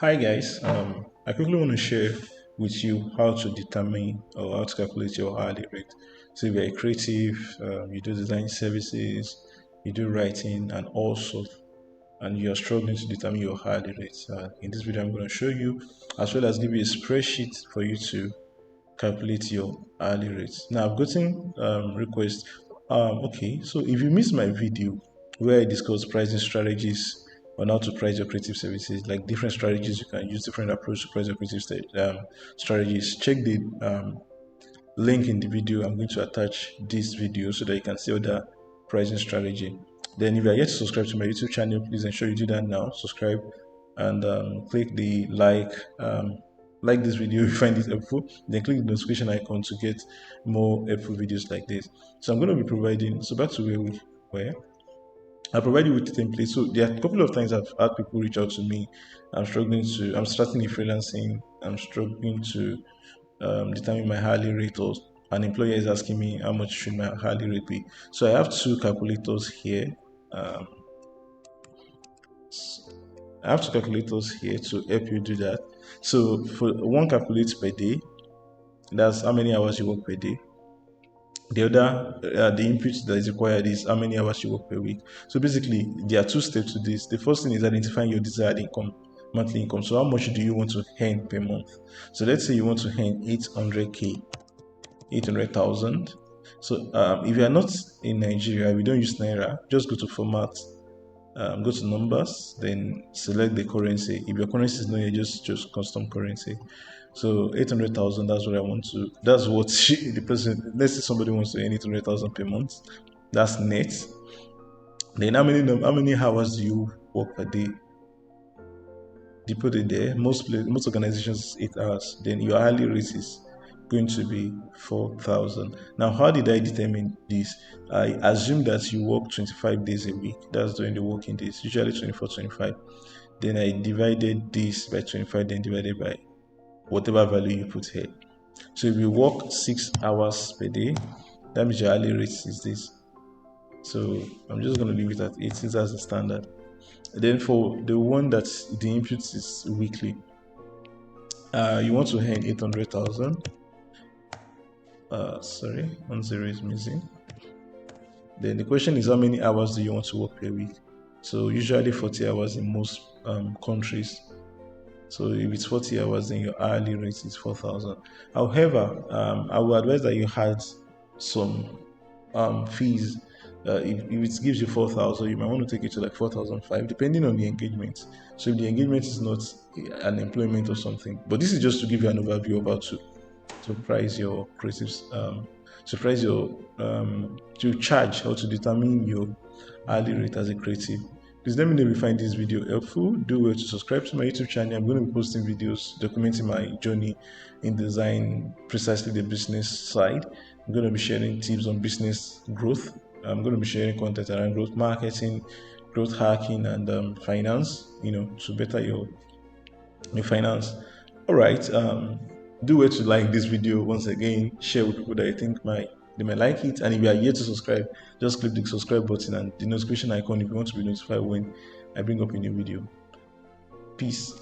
Hi guys, I quickly want to share with you how to determine or how to calculate your hourly rate. So if you're a creative, you do design services, you do writing and also, and you're struggling to determine your hourly rate. In this video, I'm going to show you as well as give you a spreadsheet for you to calculate your hourly rates. Now I've gotten requests. Okay, so if you missed my video where I discuss pricing strategies on how to price your creative services, like different strategies you can use, different approach to price your creative strategies, check the link in the video. I'm going to attach this video so that you can see other pricing strategy. Then if you are yet to subscribe to my YouTube channel, please ensure you do that now. Subscribe and click the like this video if you find it helpful. Then click the notification icon to get more helpful videos like this. So I'm going to be providing, so back to where we were. I provide you with the template. So there are a couple of times I've had people reach out to me. I'm starting the freelancing. I'm struggling to determine my hourly rate, or an employer is asking me how much should my hourly rate be. So I have two calculators here. Um, I have two calculators here to help you do that. So for one calculates per day, that's how many hours you work per day. The other, the input that is required is how many hours you work per week. So basically, there are two steps to this. The first thing is identifying your desired income, monthly income. So how much do you want to earn per month? So let's say you want to earn 800k, 800,000. So if you are not in Nigeria, we don't use Naira, just go to format, go to numbers, then select the currency. If your currency is not here, just choose custom currency. So 800,000, that's what I want to, that's what the person, let's say somebody wants to earn 800,000 per month. That's net. Then how many hours do you work per day? You put it there. Most organizations 8 hours. Then your hourly rate is going to be 4,000. Now, how did I determine this? I assume that you work 25 days a week. That's during the working days, usually 24, 25. Then I divided this by 25, then divided by whatever value you put here. So if you work 6 hours per day, that means your hourly rate is this. So I'm just going to leave it at 8 since that's the standard. And then for the one that the input is weekly, you want to earn 800,000. Sorry, 1 0 is missing. Then the question is how many hours do you want to work per week? So usually 40 hours in most countries. So if it's 40 hours, then your hourly rate is 4,000. However, I would advise that you had some fees. If it gives you 4,000, you might want to take it to like 4,005, depending on the engagement. So if the engagement is not an employment or something, but this is just to give you an overview of how to price your creatives, to price your to charge or to determine your hourly rate as a creative. Please let me know if you find this video helpful. Do well to subscribe to my YouTube channel. I'm going to be posting videos documenting my journey in design, precisely the business side. I'm going to be sharing tips on business growth. I'm going to be sharing content around growth marketing, growth hacking, and finance. To better your finance. All right. Do well to like this video once again. Share with people that you think they might like it. And if you are yet to subscribe, just click the subscribe button and the notification icon if you want to be notified when I bring up a new video. Peace.